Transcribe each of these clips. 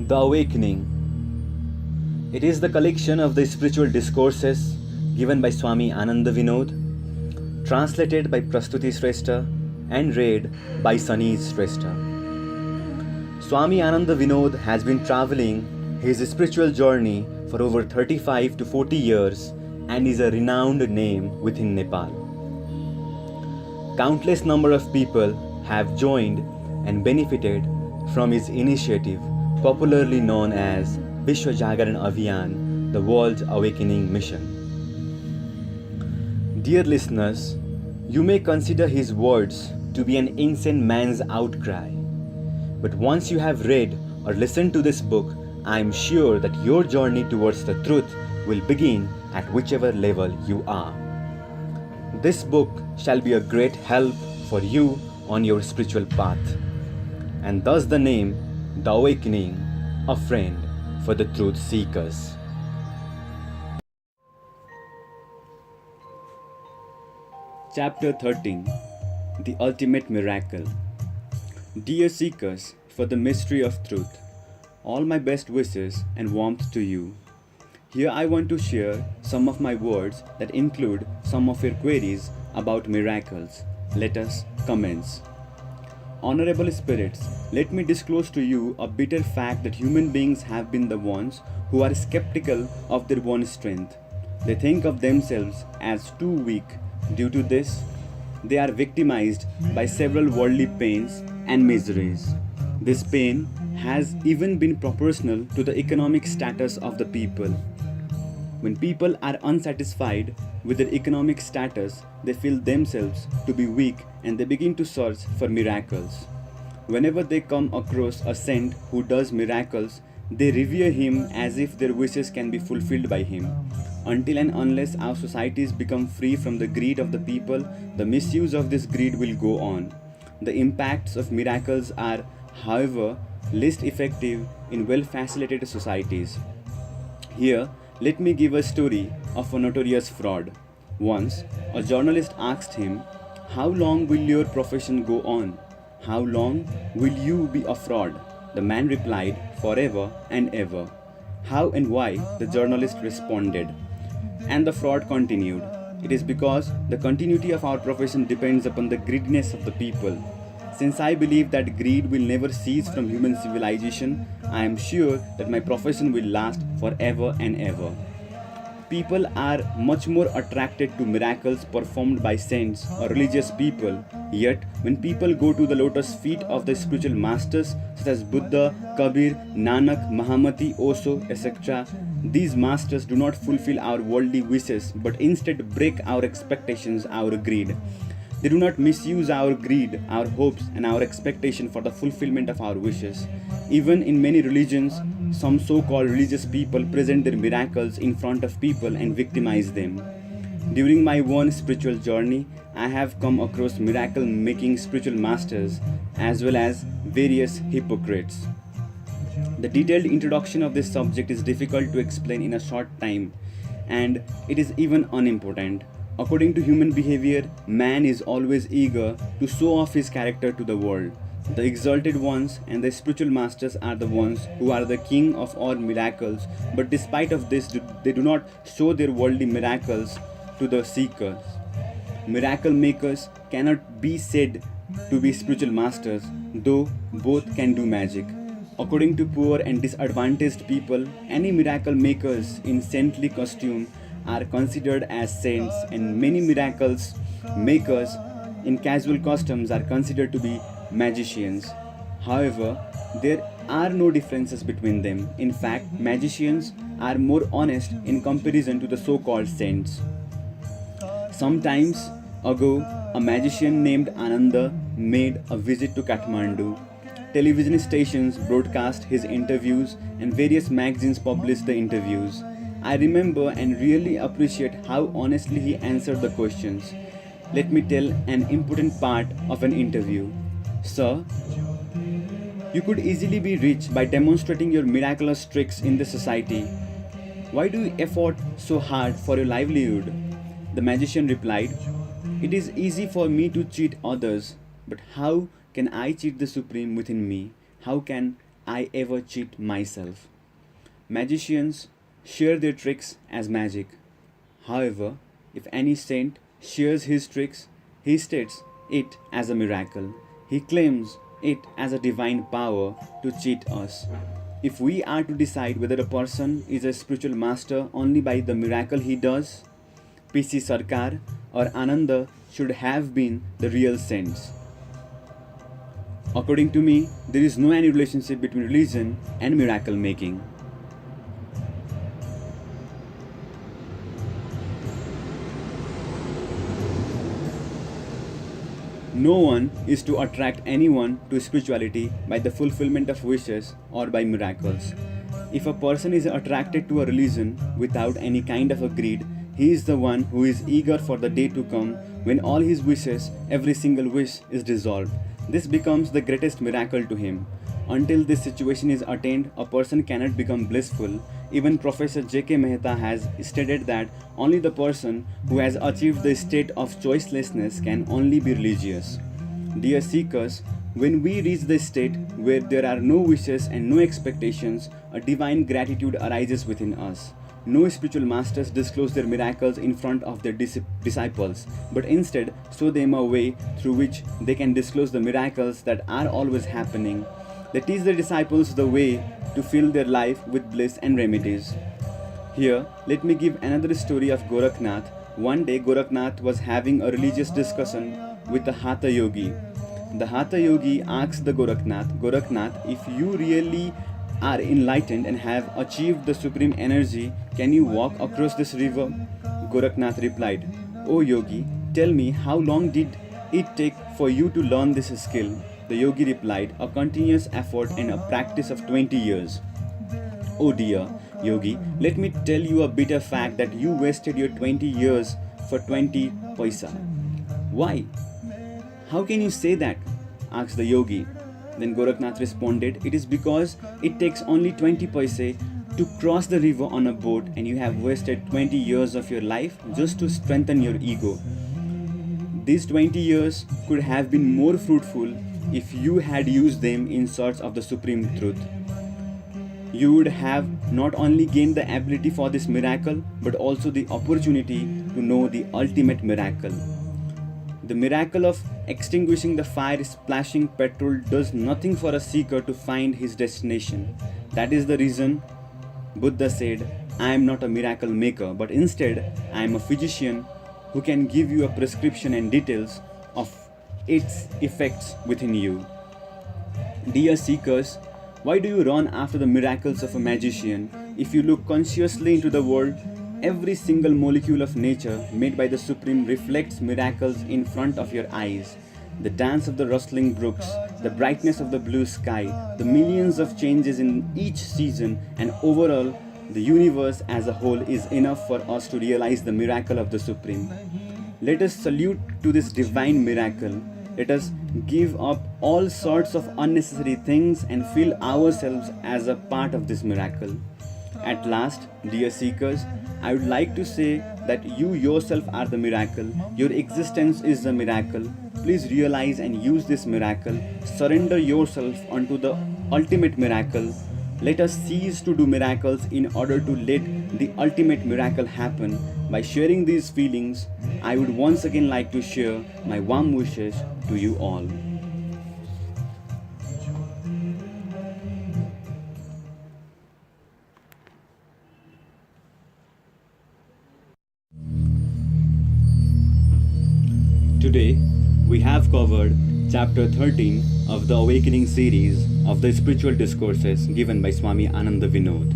The Awakening. It is the collection of the spiritual discourses given by Swami Ananda Vinod, translated by Prastuti Shrestha and read by Sunny Shrestha. Swami Ananda Vinod has been traveling his spiritual journey for over 35 to 40 years and is a renowned name within Nepal. Countless number of people have joined and benefited from his initiative, popularly known as Vishwa Jagaran Abhiyan, the World Awakening Mission. Dear listeners, you may consider his words to be an insane man's outcry. But once you have read or listened to this book, I am sure that your journey towards the truth will begin at whichever level you are. This book shall be a great help for you on your spiritual path, and thus the name, The Awakening, a friend for the truth seekers. Chapter 13. The Ultimate Miracle. Dear seekers for the mystery of truth, all my best wishes and warmth to you. Here I want to share some of my words that include some of your queries about miracles. Let us commence. Honorable spirits, let me disclose to you a bitter fact that human beings have been the ones who are skeptical of their own strength. They think of themselves as too weak. Due to this, they are victimized by several worldly pains and miseries. This pain has even been proportional to the economic status of the people. When people are unsatisfied with their economic status, they feel themselves to be weak and they begin to search for miracles. Whenever they come across a saint who does miracles, they revere him as if their wishes can be fulfilled by him. Until and unless our societies become free from the greed of the people, the misuse of this greed will go on. The impacts of miracles are, however, least effective in well-facilitated societies. Here, let me give a story of a notorious fraud. Once, a journalist asked him, "How long will your profession go on? How long will you be a fraud?" The man replied, "Forever and ever." How and why? The journalist responded. And the fraud continued. It is because the continuity of our profession depends upon the greediness of the people. Since I believe that greed will never cease from human civilization, I am sure that my profession will last forever and ever. People are much more attracted to miracles performed by saints or religious people. Yet, when people go to the lotus feet of the spiritual masters such as Buddha, Kabir, Nanak, Mahamati, Osho, etc., these masters do not fulfill our worldly wishes but instead break our expectations, our greed. They do not misuse our greed, our hopes, and our expectation for the fulfillment of our wishes. Even in many religions, some so-called religious people present their miracles in front of people and victimize them. During my own spiritual journey, I have come across miracle-making spiritual masters as well as various hypocrites. The detailed introduction of this subject is difficult to explain in a short time, and it is even unimportant. According to human behavior, man is always eager to show off his character to the world. The exalted ones and the spiritual masters are the ones who are the king of all miracles, but despite of this, they do not show their worldly miracles to the seekers. Miracle makers cannot be said to be spiritual masters, though both can do magic. According to poor and disadvantaged people, any miracle makers in saintly costume are considered as saints, and many miracles makers in casual costumes are considered to be magicians. However, there are no differences between them. In fact, magicians are more honest in comparison to the so-called saints. Sometimes ago, a magician named Ananda made a visit to Kathmandu. Television stations broadcast his interviews and various magazines published the interviews. I remember and really appreciate how honestly he answered the questions. Let me tell an important part of an interview. "Sir, you could easily be rich by demonstrating your miraculous tricks in the society. Why do you effort so hard for your livelihood?" The magician replied, "It is easy for me to cheat others, but how can I cheat the Supreme within me? How can I ever cheat myself. Magicians share their tricks as magic. However, if any saint shares his tricks, he states it as a miracle. He claims it as a divine power to cheat us. If we are to decide whether a person is a spiritual master only by the miracle he does, PC Sarkar or Ananda should have been the real saints. According to me, there is no any relationship between religion and miracle making. No one is to attract anyone to spirituality by the fulfillment of wishes or by miracles. If a person is attracted to a religion without any kind of a greed, he is the one who is eager for the day to come when all his wishes, every single wish, is dissolved. This becomes the greatest miracle to him. Until this situation is attained, a person cannot become blissful. Even Professor J.K. Mehta has stated that only the person who has achieved the state of choicelessness can only be religious. Dear seekers, when we reach the state where there are no wishes and no expectations, a divine gratitude arises within us. No spiritual masters disclose their miracles in front of their disciples, but instead show them a way through which they can disclose the miracles that are always happening. They teach their disciples the way to fill their life with bliss and remedies. Here, let me give another story of Gorakhnath. One day, Gorakhnath was having a religious discussion with the Hatha Yogi. The Hatha Yogi asked the Gorakhnath, if you really are enlightened and have achieved the supreme energy, can you walk across this river? Gorakhnath replied, "O Yogi, tell me, how long did it take for you to learn this skill?" The Yogi replied, "A continuous effort and a practice of 20 years. Oh dear Yogi, let me tell you a bitter fact that you wasted your 20 years for 20 paisa. Why? How can you say that? Asked the Yogi. Then Gorakhnath responded, "It is because it takes only 20 paise to cross the river on a boat, and you have wasted 20 years of your life just to strengthen your ego. These 20 years could have been more fruitful if you had used them in search of the supreme truth. You would have not only gained the ability for this miracle, but also the opportunity to know the ultimate miracle. The miracle of extinguishing the fire splashing petrol does nothing for a seeker to find his destination. That is the reason Buddha said, I am not a miracle maker, but instead I am a physician who can give you a prescription and details of its effects within you." Dear seekers, why do you run after the miracles of a magician? If you look consciously into the world, every single molecule of nature made by the Supreme reflects miracles in front of your eyes. The dance of the rustling brooks, the brightness of the blue sky, the millions of changes in each season, and overall, the universe as a whole is enough for us to realize the miracle of the Supreme. Let us salute to this divine miracle. Let us give up all sorts of unnecessary things and feel ourselves as a part of this miracle. At last, dear seekers, I would like to say that you yourself are the miracle. Your existence is the miracle. Please realize and use this miracle. Surrender yourself unto the ultimate miracle. Let us cease to do miracles in order to let the ultimate miracle happen. By sharing these feelings, I would once again like to share my warm wishes to you all. Today, we have covered Chapter 13 of the Awakening series of the spiritual discourses given by Swami Ananda Vinod.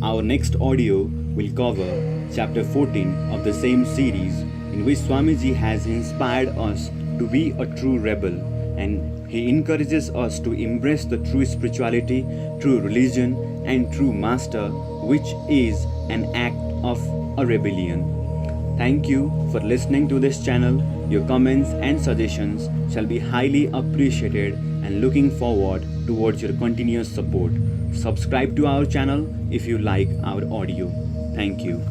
Our next audio will cover Chapter 14 of the same series, in which Swamiji has inspired us to be a true rebel, and he encourages us to embrace the true spirituality, true religion, and true master, which is an act of a rebellion. Thank you for listening to this channel. Your comments and suggestions shall be highly appreciated, and looking forward towards your continuous support. Subscribe to our channel if you like our audio. Thank you.